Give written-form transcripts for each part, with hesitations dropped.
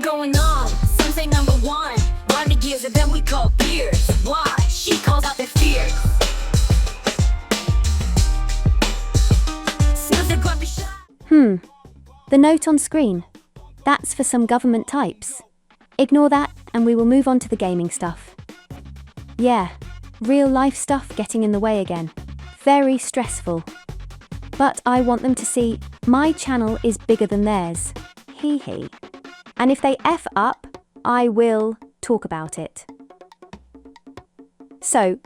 going on. Some say number one. Barney gives and then we call beers. Why? She calls out their fears. Snoods are grumpy Shai. The note on screen. That's for some government types. Ignore that and we will move on to the gaming stuff. Yeah, real life stuff getting in the way again. Very stressful. But I want them to see my channel is bigger than theirs. Hee hee. And if they F up, I will talk about it. So,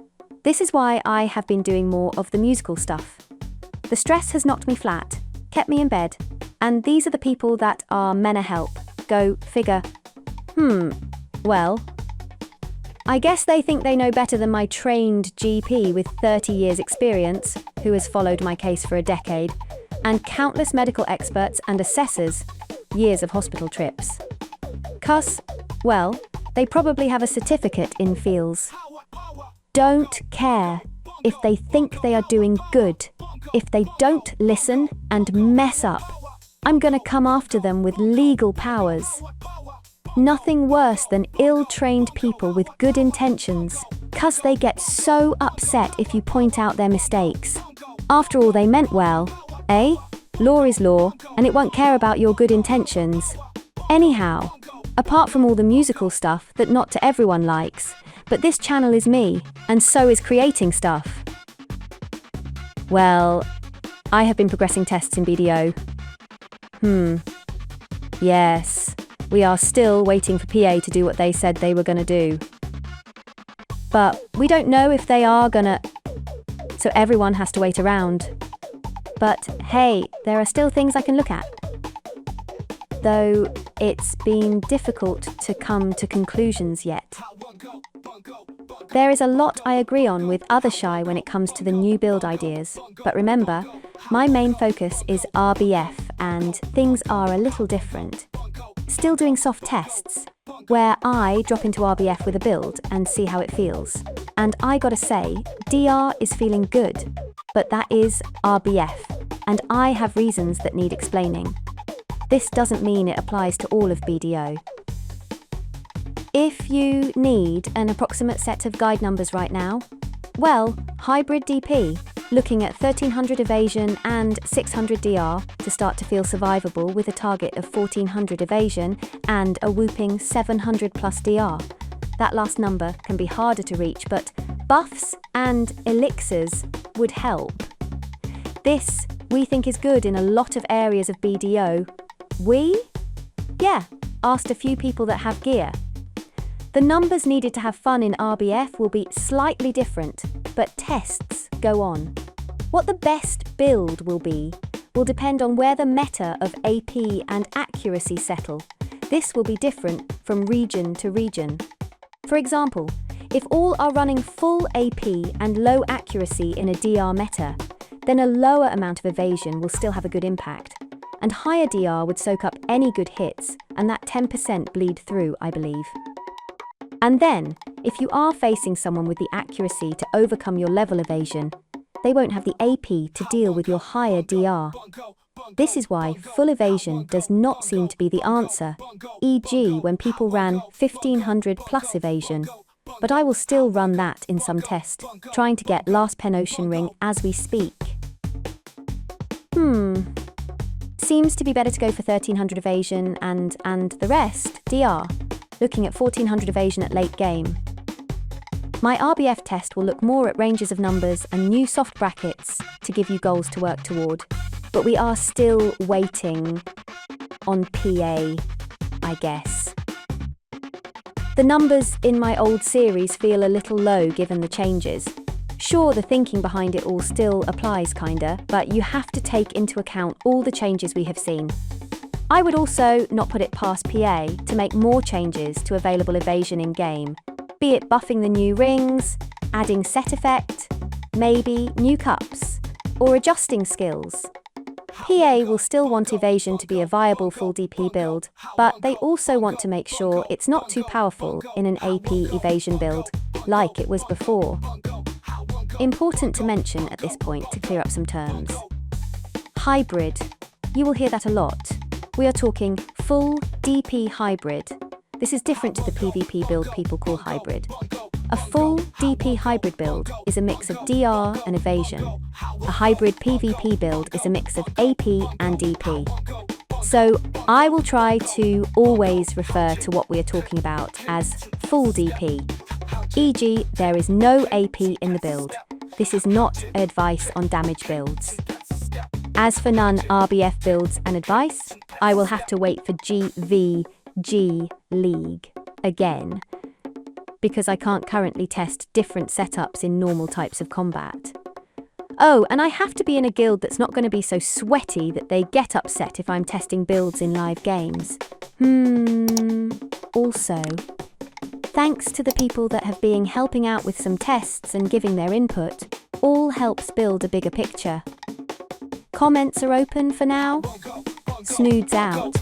this is why I have been doing more of the musical stuff. The stress has knocked me flat, kept me in bed, and these are the people that are menna help. Go figure. Well, I guess they think they know better than my trained GP with 30 years experience, who has followed my case for a decade, and countless medical experts and assessors, years of hospital trips. 'Cause, well, they probably have a certificate in feels. Don't care if they think they are doing good. If they don't listen and mess up, I'm gonna come after them with legal powers. Nothing worse than ill-trained people with good intentions, 'cause they get so upset if you point out their mistakes. After all, they meant well, eh? Law is law, and it won't care about your good intentions. Anyhow, apart from all the musical stuff that not to everyone likes, but this channel is me, and so is creating stuff. Well, I have been progressing tests in BDO. Yes, we are still waiting for PA to do what they said they were gonna do. But we don't know if they are gonna, so everyone has to wait around. But hey, there are still things I can look at. Though it's been difficult to come to conclusions yet. There is a lot I agree on with other Shai when it comes to the new build ideas, but remember, my main focus is RBF and things are a little different. Still doing soft tests, where I drop into RBF with a build and see how it feels. And I gotta say, DR is feeling good, but that is RBF, and I have reasons that need explaining. This doesn't mean it applies to all of BDO. If you need an approximate set of guide numbers right now, well, hybrid DP, looking at 1300 evasion and 600 DR to start to feel survivable with a target of 1400 evasion and a whooping 700 plus DR. That last number can be harder to reach, but buffs and elixirs would help. This, we think, is good in a lot of areas of BDO. We? Yeah, asked a few people that have gear. The numbers needed to have fun in RBF will be slightly different, but tests go on. What the best build will be will depend on where the meta of AP and accuracy settle. This will be different from region to region. For example, if all are running full AP and low accuracy in a DR meta, then a lower amount of evasion will still have a good impact. And higher DR would soak up any good hits, and that 10% bleed through, I believe. And then, if you are facing someone with the accuracy to overcome your level evasion, they won't have the AP to deal with your higher DR. This is why full evasion does not seem to be the answer, e.g. when people ran 1500 plus evasion. But I will still run that in some test, trying to get last pen ocean ring as we speak. Seems to be better to go for 1300 evasion and the rest, DR. Looking at 1400 evasion at late game. My RBF test will look more at ranges of numbers and new soft brackets to give you goals to work toward. But we are still waiting on PA, I guess. The numbers in my old series feel a little low given the changes. Sure, the thinking behind it all still applies kinda, but you have to take into account all the changes we have seen. I would also not put it past PA to make more changes to available evasion in-game, be it buffing the new rings, adding set effect, maybe new cups, or adjusting skills. PA will still want evasion to be a viable full DP build, but they also want to make sure it's not too powerful in an AP evasion build, like it was before. Important to mention at this point to clear up some terms. Hybrid. You will hear that a lot. We are talking full DP hybrid. This is different to the PvP build people call hybrid. A full DP hybrid build is a mix of DR and evasion. A hybrid PvP build is a mix of AP and DP. So I will try to always refer to what we are talking about as full DP. E.g., there is no AP in the build. This is not advice on damage builds. As for non-RBF builds and advice, I will have to wait for GVG League again, because I can't currently test different setups in normal types of combat. Oh, and I have to be in a guild that's not going to be so sweaty that they get upset if I'm testing builds in live games. Also, thanks to the people that have been helping out with some tests and giving their input, all helps build a bigger picture. Comments are open for now. Snoods out.